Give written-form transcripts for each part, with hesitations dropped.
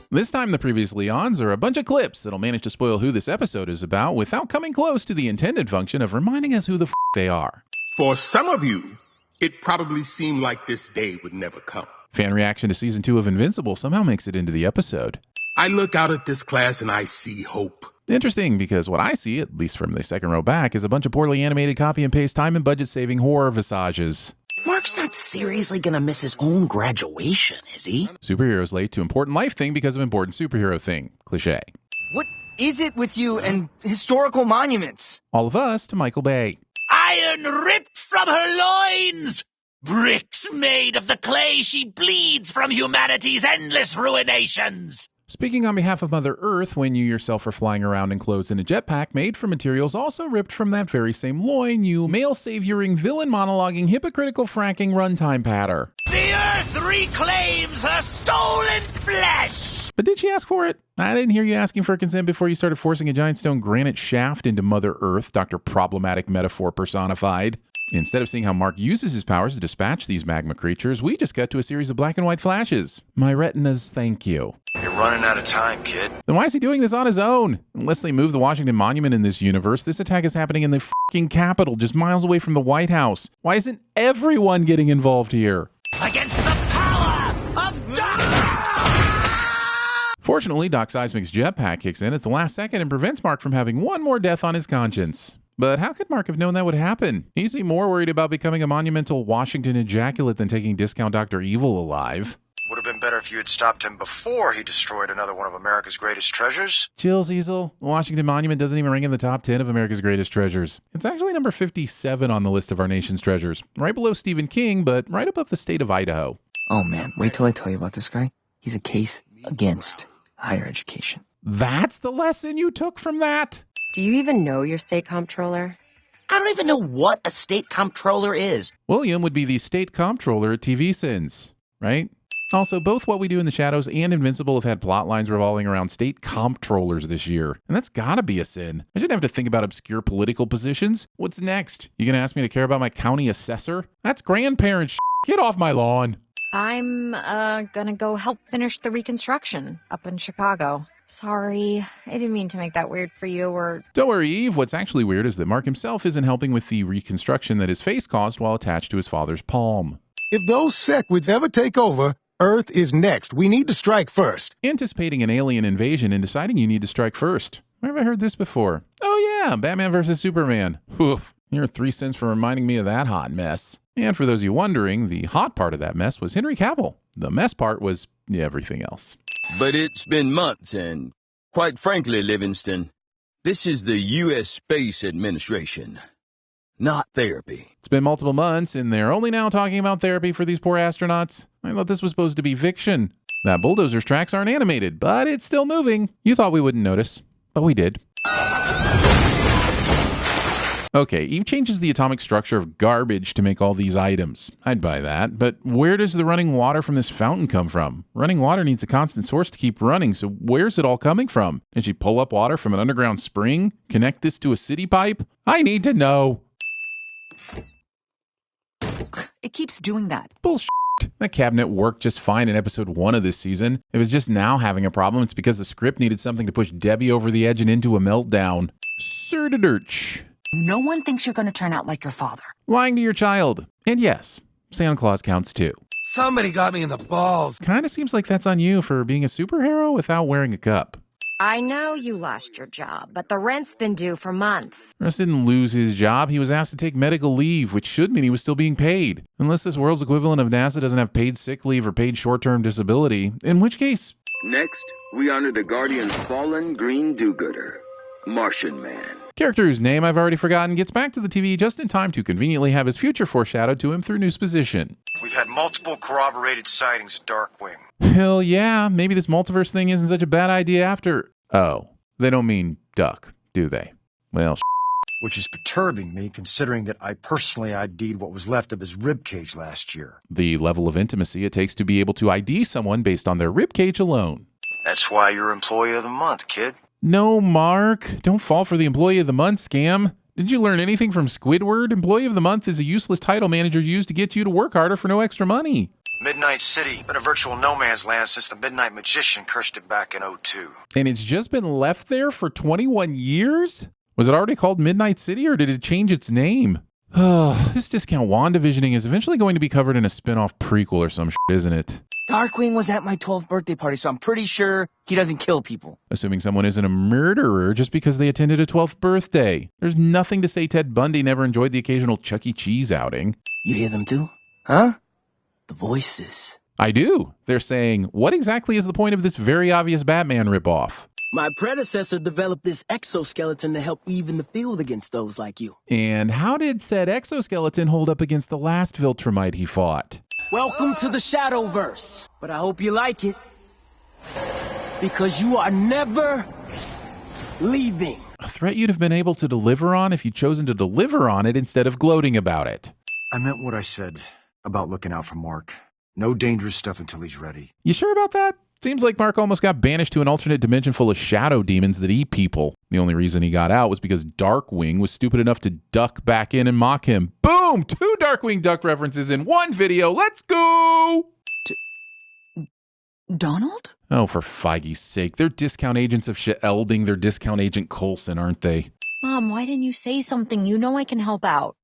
This time the previously ons are a bunch of clips that'll manage to spoil who this episode is about without coming close to the intended function of reminding us who the they are. For some of you, it probably seemed like this day would never come. Fan reaction to Season 2 of Invincible somehow makes it into the episode. I look out at this class and I see hope. Interesting, because what I see, at least from the second row back, is a bunch of poorly animated copy and paste time and budget saving horror visages. Mark's not seriously gonna miss his own graduation, is he? Superheroes late to important life thing because of important superhero thing. Cliché. What is it with you and historical monuments? All of us to Michael Bay. Iron ripped from her loins! Bricks made of the clay she bleeds from humanity's endless ruinations! Speaking on behalf of Mother Earth, when you yourself are flying around enclosed in a jetpack made from materials also ripped from that very same loin, you male-savioring, villain monologuing, hypocritical fracking runtime patter. The Earth reclaims her stolen flesh! But did she ask for it? I didn't hear you asking for consent before you started forcing a giant stone granite shaft into Mother Earth, Dr. Problematic Metaphor personified. Instead of seeing how Mark uses his powers to dispatch these magma creatures, we just got to a series of black and white flashes. My retinas thank you. You're running out of time, kid. Then why is he doing this on his own? Unless they move the Washington Monument in this universe, this attack is happening in the fucking Capitol, just miles away from the White House. Why isn't everyone getting involved here? Against the power of darkness! Fortunately, Doc Seismic's jetpack kicks in at the last second and prevents Mark from having one more death on his conscience. But how could Mark have known that would happen? He seemed more worried about becoming a monumental Washington ejaculate than taking discount Dr. Evil alive. Would have been better if you had stopped him before he destroyed another one of America's greatest treasures. Chill, Cecil. The Washington Monument doesn't even rank in the top 10 of America's greatest treasures. It's actually number 57 on the list of our nation's treasures. Right below Stephen King, but right above the state of Idaho. Oh man, wait till I tell you about this guy. He's a case against higher education. That's the lesson you took from that? Do you even know your state comptroller? I don't even know what a state comptroller is. William would be the state comptroller at TVSins, right? Also, both What We Do in the Shadows and Invincible have had plot lines revolving around state comptrollers this year. And that's gotta be a sin. I shouldn't have to think about obscure political positions. What's next? You gonna ask me to care about my county assessor? That's grandparent shit. Get off my lawn. I'm gonna go help finish the reconstruction up in Chicago. Sorry, I didn't mean to make that weird for you or... Don't worry, Eve. What's actually weird is that Mark himself isn't helping with the reconstruction that his face caused while attached to his father's palm. If those Sequids ever take over, Earth is next. We need to strike first. Anticipating an alien invasion and deciding you need to strike first. Where have I heard this before? Oh yeah, Batman vs. Superman. Oof. You're 3 cents for reminding me of that hot mess. And for those of you wondering, the hot part of that mess was Henry Cavill. The mess part was everything else. But it's been months, and quite frankly, Livingston, this is the U.S. Space Administration, not therapy. It's been multiple months, and they're only now talking about therapy for these poor astronauts. I thought this was supposed to be fiction. That bulldozer's tracks aren't animated, but it's still moving. You thought we wouldn't notice, but we did. Okay, Eve changes the atomic structure of garbage to make all these items. I'd buy that, but where does the running water from this fountain come from? Running water needs a constant source to keep running, so where's it all coming from? Did she pull up water from an underground spring? Connect this to a city pipe? I need to know. It keeps doing that. Bullshit. That cabinet worked just fine in episode 1 of this season. If it's just now having a problem, it's because the script needed something to push Debbie over the edge and into a meltdown. Sir-da-dirch. No one thinks you're going to turn out like your father. Lying to your child. And yes, Santa Claus counts too. Somebody got me in the balls. Kinda seems like that's on you for being a superhero without wearing a cup. I know you lost your job, but the rent's been due for months. Russ didn't lose his job. He was asked to take medical leave, which should mean he was still being paid. Unless this world's equivalent of NASA doesn't have paid sick leave or paid short-term disability, in which case... Next, we honor the Guardian's fallen green do-gooder, Martian Man. Character whose name I've already forgotten gets back to the TV just in time to conveniently have his future foreshadowed to him through news position. We've had multiple corroborated sightings of Darkwing. Hell yeah, maybe this multiverse thing isn't such a bad idea after... Oh, they don't mean duck, do they? Well, which is perturbing me, considering that I personally ID'd what was left of his ribcage last year. The level of intimacy it takes to be able to ID someone based on their ribcage alone. That's why you're Employee of the Month, kid. No, Mark. Don't fall for the Employee of the Month scam. Did you learn anything from Squidward? Employee of the Month is a useless title managers use to get you to work harder for no extra money. Midnight City. Been a virtual no man's land since the Midnight Magician cursed it back in '02. And it's just been left there for 21 years? Was it already called Midnight City, or did it change its name? Oh, this discount WandaVisioning is eventually going to be covered in a spin-off prequel or some shit, isn't it? Darkwing was at my 12th birthday party, so I'm pretty sure he doesn't kill people. Assuming someone isn't a murderer just because they attended a 12th birthday. There's nothing to say Ted Bundy never enjoyed the occasional Chuck E. Cheese outing. You hear them too? Huh? The voices. I do. They're saying, what exactly is the point of this very obvious Batman ripoff? My predecessor developed this exoskeleton to help even the field against those like you. And how did said exoskeleton hold up against the last Viltrumite he fought? Welcome to the Shadowverse. But I hope you like it. Because you are never leaving. A threat you'd have been able to deliver on if you'd chosen to deliver on it instead of gloating about it. I meant what I said about looking out for Mark. No dangerous stuff until he's ready. You sure about that? Seems like Mark almost got banished to an alternate dimension full of shadow demons that eat people. The only reason he got out was because Darkwing was stupid enough to duck back in and mock him. Boom! 2 Darkwing Duck references in one video. Let's go! Donald? Oh, for Feige's sake. They're discount agents of elding their discount agent Coulson, aren't they? Mom, why didn't you say something? You know I can help out.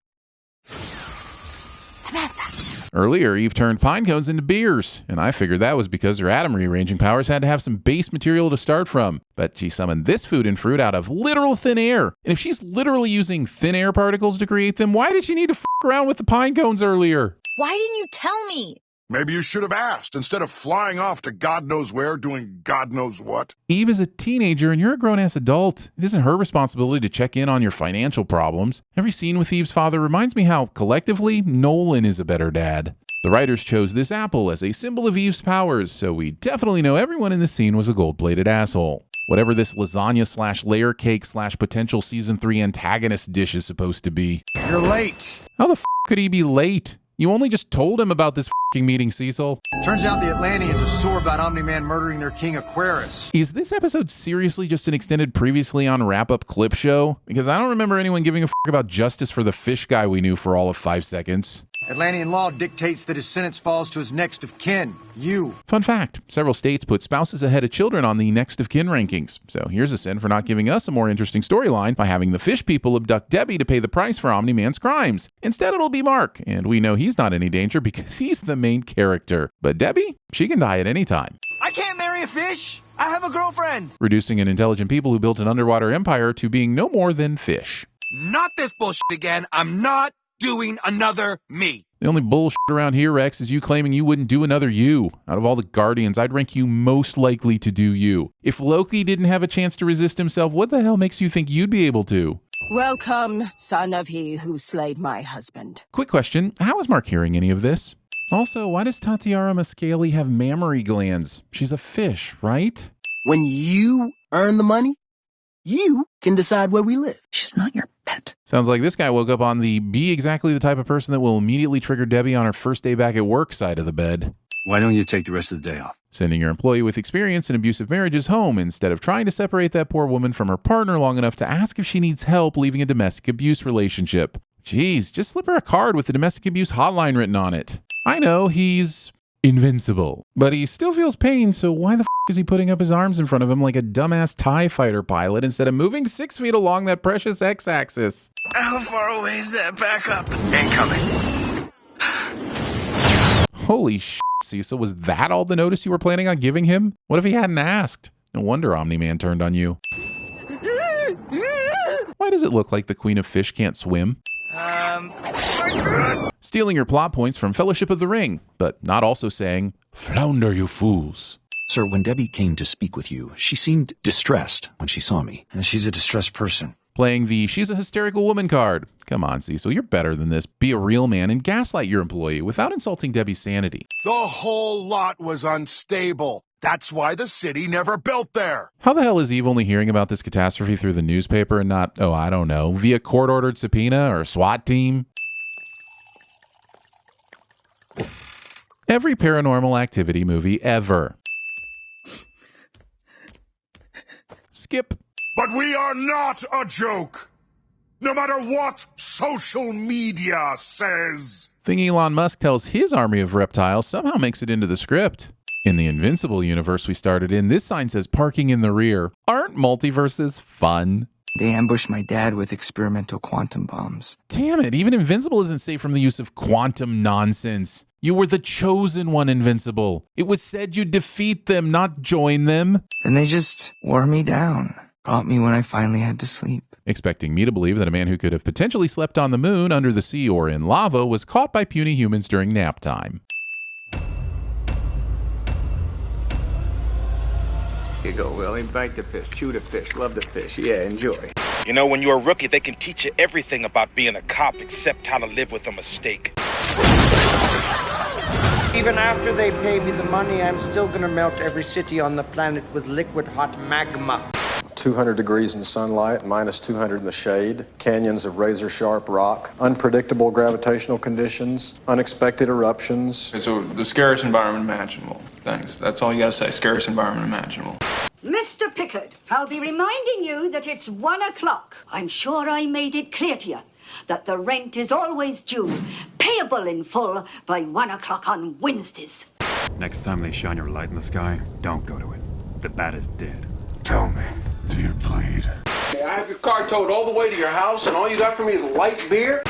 Earlier, Eve turned pine cones into beers, and I figured that was because her atom rearranging powers had to have some base material to start from. But she summoned this food and fruit out of literal thin air. And if she's literally using thin air particles to create them, why did she need to f around with the pine cones earlier? Why didn't you tell me? Maybe you should have asked instead of flying off to God knows where doing God knows what. Eve is a teenager and you're a grown-ass adult. It isn't her responsibility to check in on your financial problems. Every scene with Eve's father reminds me how, collectively, Nolan is a better dad. The writers chose this apple as a symbol of Eve's powers, so we definitely know everyone in the scene was a gold-plated asshole. Whatever this lasagna/layer cake/potential season 3 antagonist dish is supposed to be. You're late. How the f could he be late? You only just told him about this f***ing meeting, Cecil. Turns out the Atlanteans are sore about Omni-Man murdering their king Aquarius. Is this episode seriously just an extended previously on wrap-up clip show? Because I don't remember anyone giving a f*** about justice for the fish guy we knew for all of 5 seconds. Atlantean law dictates that his sentence falls to his next of kin, you. Fun fact, several states put spouses ahead of children on the next of kin rankings. So here's a sin for not giving us a more interesting storyline by having the fish people abduct Debbie to pay the price for Omni-Man's crimes. Instead, it'll be Mark, and we know he's not in any danger because he's the main character. But Debbie, she can die at any time. I can't marry a fish. I have a girlfriend. Reducing an intelligent people who built an underwater empire to being no more than fish. Not this bullshit again. I'm not doing another me. The only bullshit around here, Rex, is you claiming you wouldn't do another you. Out of all the Guardians, I'd rank you most likely to do you. If Loki didn't have a chance to resist himself, what the hell makes you think you'd be able to? Welcome, son of he who slayed my husband. Quick question, how is Mark hearing any of this? Also, why does Tatiana Mascali have mammary glands? She's a fish, right? When you earn the money, you can decide where we live. She's not your pet. Sounds like this guy woke up on the be exactly the type of person that will immediately trigger Debbie on her first day back at work side of the bed. Why don't you take the rest of the day off? Sending your employee with experience in abusive marriages home instead of trying to separate that poor woman from her partner long enough to ask if she needs help leaving a domestic abuse relationship. Jeez, just slip her a card with the domestic abuse hotline written on it. I know, he's invincible, but he still feels pain, so why the f is he putting up his arms in front of him like a dumbass TIE fighter pilot instead of moving 6 feet along that precious X-axis? How far away is that backup? Incoming. Holy shit, Cecil, was that all the notice you were planning on giving him? What if he hadn't asked? No wonder Omni-Man turned on you. Why does it look like the Queen of Fish can't swim? Stealing your plot points from Fellowship of the Ring, but not also saying, "Flounder, you fools." Sir, when Debbie came to speak with you, she seemed distressed when she saw me. And she's a distressed person. Playing the "she's a hysterical woman" card. Come on, Cecil, you're better than this. Be a real man and gaslight your employee without insulting Debbie's sanity. The whole lot was unstable. That's why the city never built there. How the hell is Eve only hearing about this catastrophe through the newspaper and not, oh, I don't know, via court-ordered subpoena or SWAT team? Every Paranormal Activity movie ever. Skip. But we are not a joke. No matter what social media says. Thing Elon Musk tells his army of reptiles somehow makes it into the script. In the Invincible universe we started in, this sign says parking in the rear. Aren't multiverses fun? They ambushed my dad with experimental quantum bombs. Damn it, even Invincible isn't safe from the use of quantum nonsense. You were the chosen one, Invincible. It was said you'd defeat them, not join them. And they just wore me down. Caught me when I finally had to sleep. Expecting me to believe that a man who could have potentially slept on the moon, under the sea, or in lava was caught by puny humans during nap time. Here you go, Willie. Bite the fish, chew the fish, love the fish. Yeah, enjoy. You know, when you're a rookie, they can teach you everything about being a cop except how to live with a mistake. Even after they pay me the money, I'm still gonna melt every city on the planet with liquid hot magma. 200 degrees in sunlight, minus 200 in the shade, canyons of razor-sharp rock, unpredictable gravitational conditions, unexpected eruptions. Okay, so the scariest environment imaginable. Thanks. That's all you gotta say. Scariest environment imaginable. Mr. Pickard, I'll be reminding you that it's 1 o'clock. I'm sure I made it clear to you that the rent is always due, payable in full by 1 o'clock on Wednesdays. Next time they shine your light in the sky, don't go to it. The bat is dead. Tell me, do you bleed? I have your car towed all the way to your house, and all you got for me is light beer?